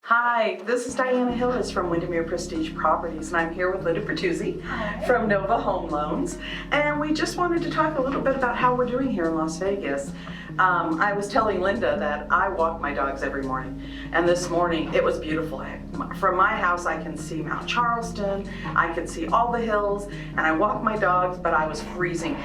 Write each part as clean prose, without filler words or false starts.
Hi, this is Diana Hillis from Windermere Prestige Properties, and I'm here with Linda Bertuzzi from Nova Home Loans. And we just wanted to talk a little bit about how we're doing here in Las Vegas. I was telling Linda that I walk my dogs every morning, and this morning it was beautiful. From my house I can see Mount Charleston, I can see all the hills, and I walk my dogs, but I was freezing.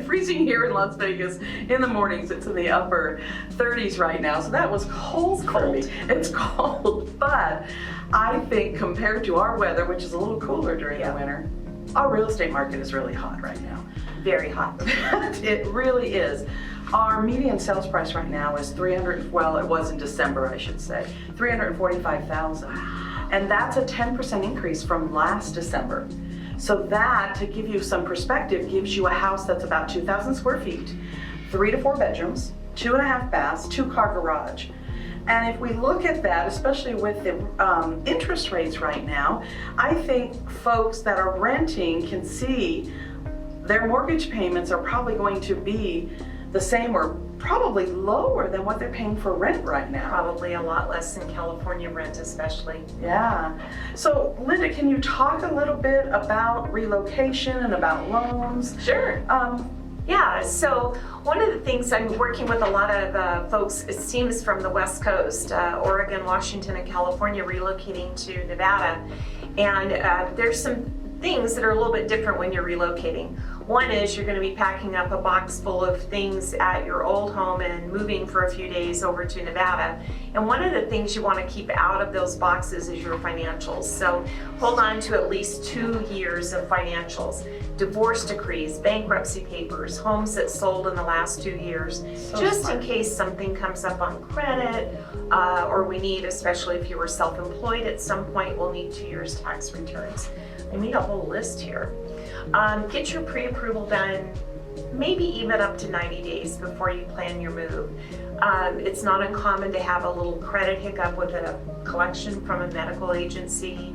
Freezing here in Las Vegas in the mornings. It's in the upper 30s right now, so that was cold for me. It's cold, but I think compared to our weather, which is a little cooler during the winter, our real estate market is really hot right now. Very hot. It really is. Our median sales price right now is it was in December, I should say, $345,000. And that's a 10% increase from last December. So that, to give you some perspective, gives you a house that's about 2,000 square feet, 3 to 4 bedrooms, 2.5 baths, 2-car garage. And if we look at that, especially with the interest rates right now, I think folks that are renting can see their mortgage payments are probably going to be the same or probably lower than what they're paying for rent right now. Probably a lot less than California rent especially. Yeah. So Linda, can you talk a little bit about relocation and about loans? Sure. Yeah, so one of the things I'm working with a lot of folks, it seems from the West Coast, Oregon, Washington, and California, relocating to Nevada. And there's some things that are a little bit different when you're relocating. One is you're going to be packing up a box full of things at your old home and moving for a few days over to Nevada. And one of the things you want to keep out of those boxes is your financials. So hold on to at least 2 years of financials. Divorce decrees, bankruptcy papers, homes that sold in the last 2 years, just in case something comes up on credit, or we need, especially if you were self-employed at some point, we'll need 2 years tax returns. I made a whole list here. Get your pre-approval done maybe even up to 90 days before you plan your move. It's not uncommon to have a little credit hiccup with a collection from a medical agency.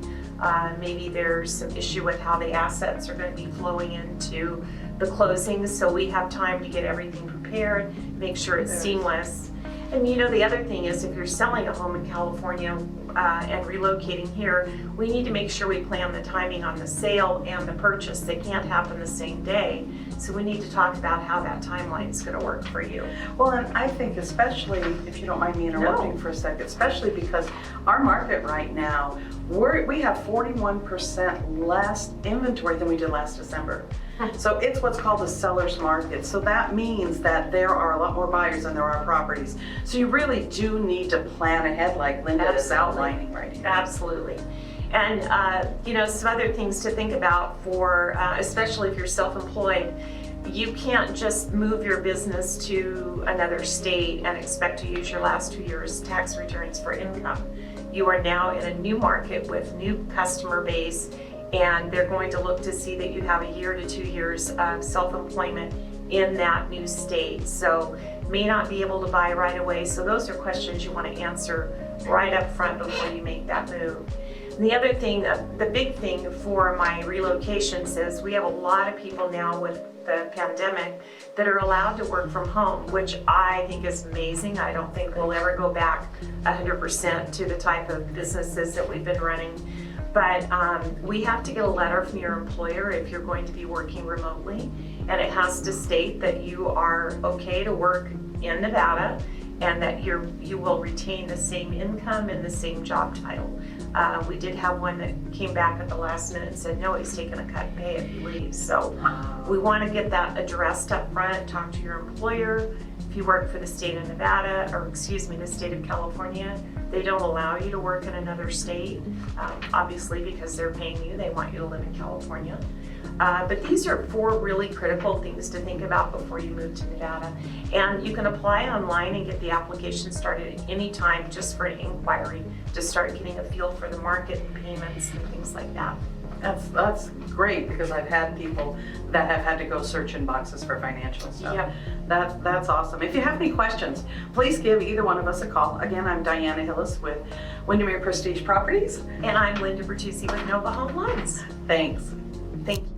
Maybe there's some issue with how the assets are going to be flowing into the closing, so we have time to get everything prepared, make sure it's seamless. And you know, the other thing is, if you're selling a home in California and relocating here, we need to make sure we plan the timing on the sale and the purchase. They can't happen the same day. So we need to talk about how that timeline is going to work for you. Well, and I think especially, if you don't mind me interrupting for a second, especially because our market right now, we have 41% less inventory than we did last December. So it's what's called a seller's market. So that means that there are a lot more buyers than there are properties. So you really do need to plan ahead, like Linda is outlining right here. Absolutely. And you know, some other things to think about for, especially if you're self-employed, you can't just move your business to another state and expect to use your last 2 years tax returns for income. You are now in a new market with new customer base, and they're going to look to see that you have 1 year to 2 years of self-employment in that new state. So may not be able to buy right away. So those are questions you want to answer right up front before you make that move. And the other thing, the big thing for my relocations is we have a lot of people now with the pandemic that are allowed to work from home, which I think is amazing. I don't think we'll ever go back 100% to the type of businesses that we've been running. But we have to get a letter from your employer if you're going to be working remotely, and it has to state that you are okay to work in Nevada and that you will retain the same income and the same job title. We did have one that came back at the last minute and said, no, he's taking a cut in pay if he leaves. So we want to get that addressed up front, talk to your employer. If you work for the state of Nevada, or excuse me, the state of California, they don't allow you to work in another state, obviously because they're paying you, they want you to live in California. But these are 4 really critical things to think about before you move to Nevada. And you can apply online and get the application started at any time just for an inquiry to start getting a feel for the market and payments and things like that. That's great, because I've had people that have had to go search in boxes for financial stuff. Yep. That's awesome. If you have any questions, please give either one of us a call. Again, I'm Diana Hillis with Windermere Prestige Properties. And I'm Linda Bertuzzi with Nova Home Loans. Thanks. Thank you.